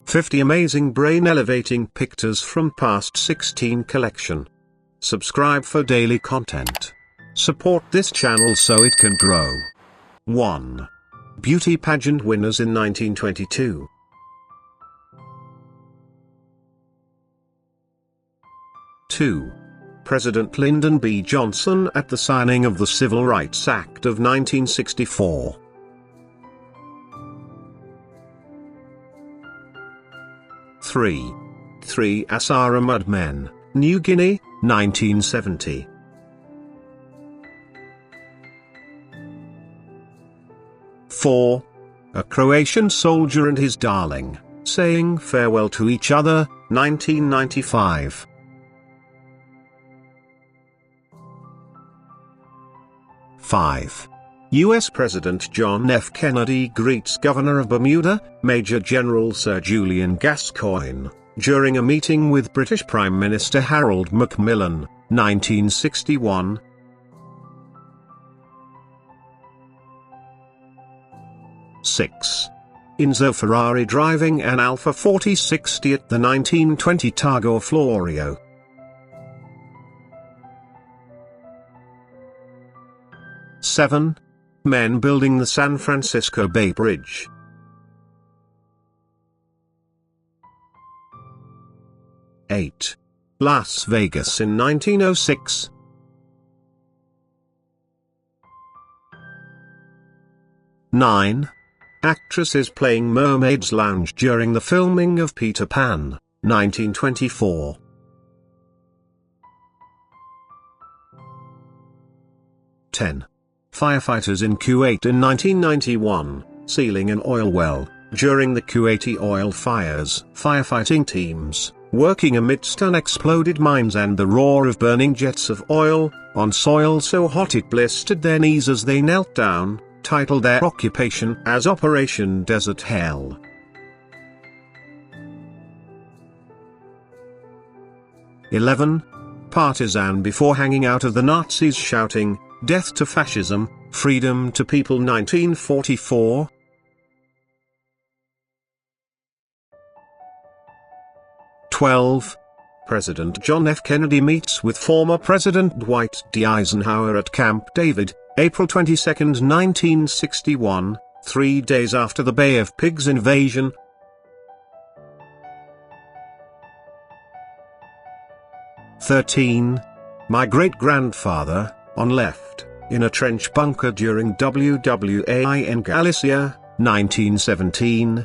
50 amazing brain-elevating pictures from past 16 collection. Subscribe for daily content. Support this channel so it can grow. 1. Beauty pageant winners in 1922. 2. President Lyndon B. Johnson at the signing of the Civil Rights Act of 1964. 3. 3 Asara Mudmen, New Guinea, 1970. 4. A Croatian soldier and his darling, saying farewell to each other, 1995. 5. U.S. President John F. Kennedy greets Governor of Bermuda, Major General Sir Julian Gascoigne, during a meeting with British Prime Minister Harold Macmillan, 1961. 6. Enzo Ferrari driving an Alfa 4060 at the 1920 Targa Florio. 7. Men building the San Francisco Bay Bridge. 8. Las Vegas in 1906. 9. Actresses playing Mermaid's Lounge during the filming of Peter Pan, 1924. 10. Firefighters in Kuwait in 1991, sealing an oil well. During the Kuwaiti oil fires, firefighting teams, working amidst unexploded mines and the roar of burning jets of oil, on soil so hot it blistered their knees as they knelt down, titled their occupation as Operation Desert Hell. 11. Partisan before hanging out of the Nazis shouting, "Death to fascism, freedom to people," 1944. 12. President John F. Kennedy meets with former President Dwight D. Eisenhower at Camp David, April 22, 1961, 3 days after the Bay of Pigs invasion. 13. My great-grandfather, on left, in a trench bunker during WWAI in Galicia, 1917.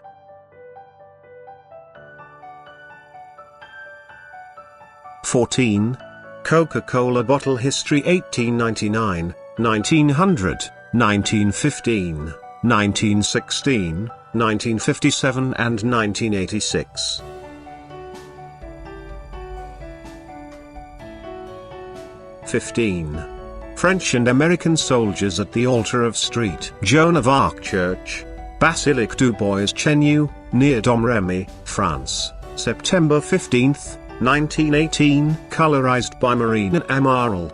14. Coca-Cola bottle history 1899, 1900, 1915, 1916, 1957 and 1986. 15. French and American soldiers at the altar of St. Joan of Arc Church, Basilique du Bois Chenu, near Domremy, France, September 15, 1918, colorized by Marina Amaral.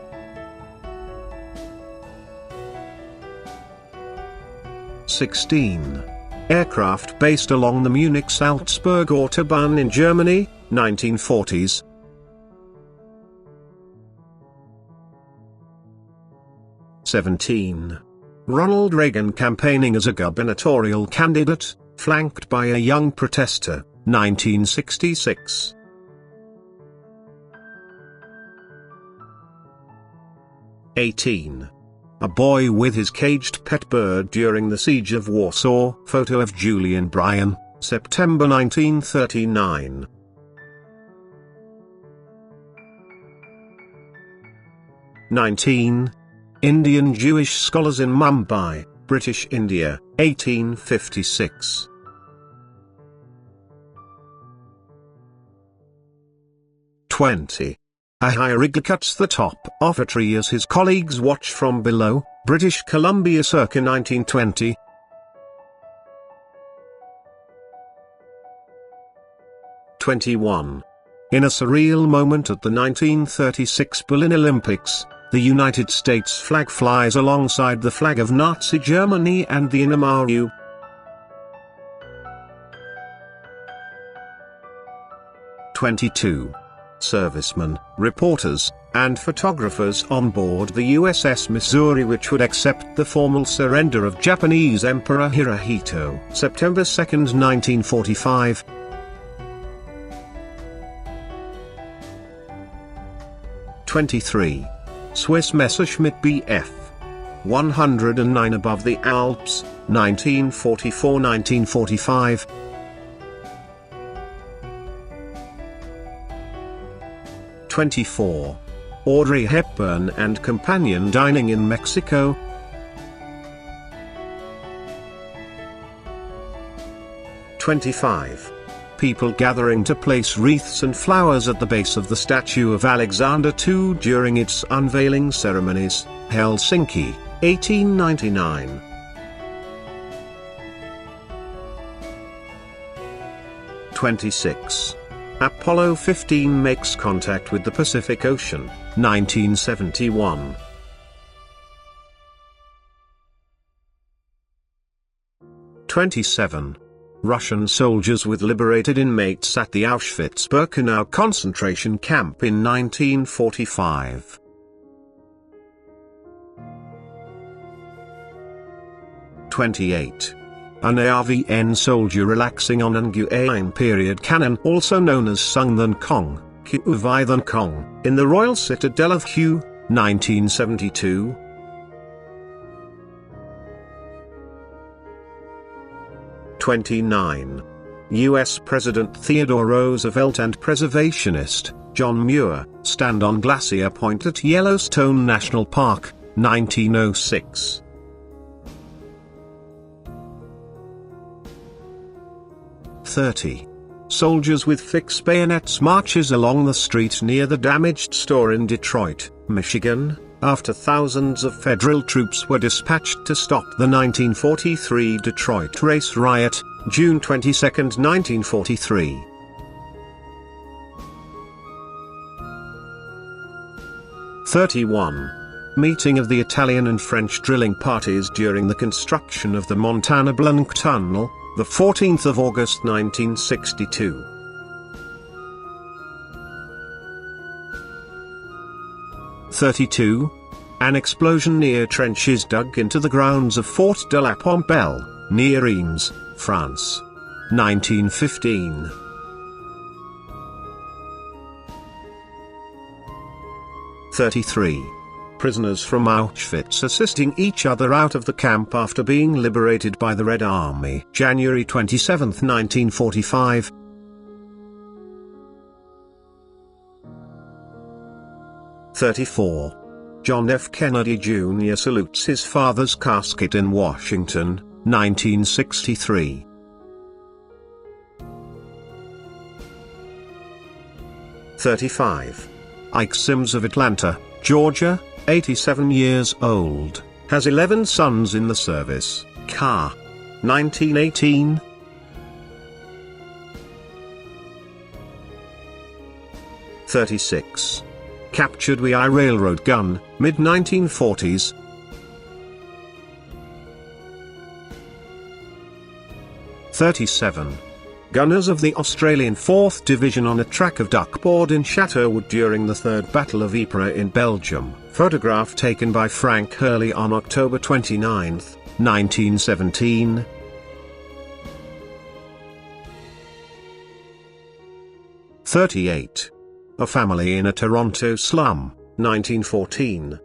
16. Aircraft based along the Munich-Salzburg Autobahn in Germany, 1940s. 17. Ronald Reagan campaigning as a gubernatorial candidate, flanked by a young protester, 1966. 18. A boy with his caged pet bird during the siege of Warsaw, photo of Julian Bryan, September 1939. 19. Indian Jewish scholars in Mumbai, British India, 1856. 20. A hieroglyph cuts the top off a tree as his colleagues watch from below, British Columbia circa 1920. 21. In a surreal moment at the 1936 Berlin Olympics, the United States flag flies alongside the flag of Nazi Germany and the Inamau. 22. Servicemen, reporters, and photographers on board the USS Missouri, which would accept the formal surrender of Japanese Emperor Hirohito, September 2, 1945. 23. Swiss Messerschmitt Bf. 109 above the Alps, 1944–1945. 24. Audrey Hepburn and companion dining in Mexico. 25. People gathering to place wreaths and flowers at the base of the statue of Alexander II during its unveiling ceremonies, Helsinki, 1899. 26. Apollo 15 makes contact with the Pacific Ocean, 1971. 27. Russian soldiers with liberated inmates at the Auschwitz-Birkenau concentration camp in 1945. 28. An ARVN soldier relaxing on an Nguyen period cannon, also known as Sung Than Kong, Kiu Vai Than Kong, in the Royal Citadel of Hue, 1972. 29. U.S. President Theodore Roosevelt and preservationist, John Muir, stand on Glacier Point at Yellowstone National Park, 1906. 30. Soldiers with fixed bayonets marches along the street near the damaged store in Detroit, Michigan, after thousands of federal troops were dispatched to stop the 1943 Detroit race riot, June 22, 1943. 31. Meeting of the Italian and French drilling parties during the construction of the Montana Blunk Tunnel, the 14th of August 1962. 32. An explosion near trenches dug into the grounds of Fort de la Pompelle, near Reims, France. 1915. 33. Prisoners from Auschwitz assisting each other out of the camp after being liberated by the Red Army. January 27, 1945. 34. John F. Kennedy Jr. salutes his father's casket in Washington, 1963. 35. Ike Sims of Atlanta, Georgia, 87 years old, has 11 sons in the service, ca. 1918. 36. Captured WI railroad gun, mid-1940s. 37. Gunners of the Australian 4th Division on a track of duckboard in Chateauwood during the Third Battle of Ypres in Belgium. Photograph taken by Frank Hurley on October 29, 1917. 38. A family in a Toronto slum, 1914.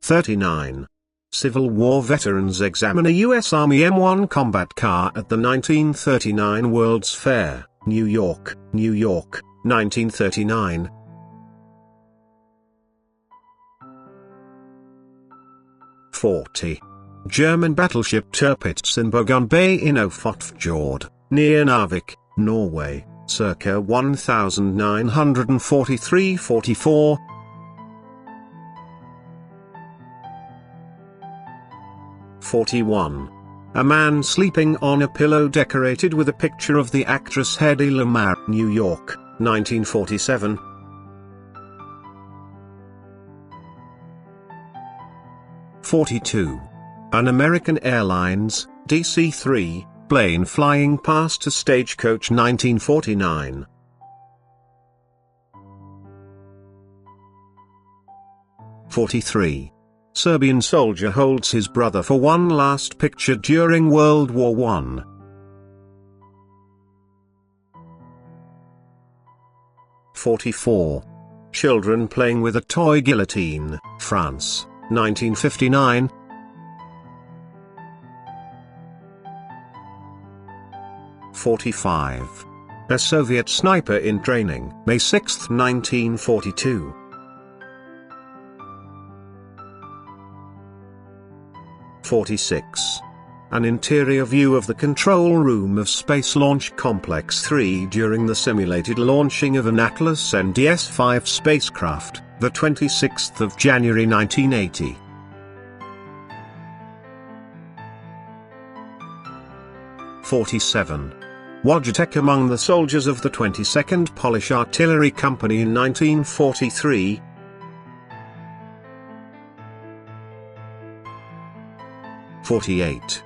39. Civil War veterans examine a U.S. Army M1 combat car at the 1939 World's Fair, New York, New York, 1939. 40. German battleship Tirpitz in Bogon Bay in Ofotfjord, near Narvik, Norway, circa 1943–44. 41. A man sleeping on a pillow decorated with a picture of the actress Hedy Lamarr, New York, 1947. 42. An American Airlines DC-3 plane flying past a stagecoach 1949. '43. Serbian soldier holds his brother for one last picture during World War I. '44. Children playing with a toy guillotine, France, 1959. '45. A Soviet sniper in training, May 6, 1942. '46. An interior view of the control room of Space Launch Complex 3 during the simulated launching of an Atlas NDS-5 spacecraft, the 26th of January 1980. '47. Wojciech among the soldiers of the 22nd Polish Artillery Company in 1943. '48.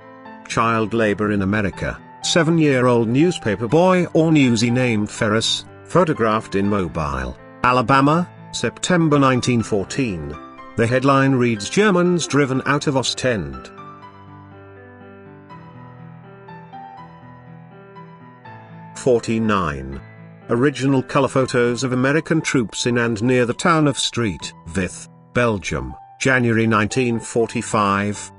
Child labor in America, 7-year-old newspaper boy or newsie named Ferris, photographed in Mobile, Alabama, September 1914. The headline reads Germans driven out of Ostend. '49. Original color photos of American troops in and near the town of St. Vith, Belgium, January 1945.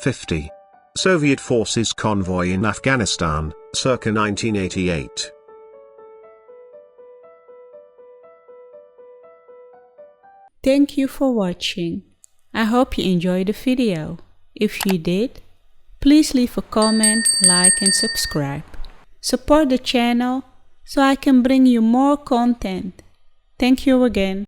'50. Soviet forces convoy in Afghanistan, circa 1988. Thank you for watching. I hope you enjoyed the video. If you did, please leave a comment, like and subscribe. Support the channel so I can bring you more content. Thank you again.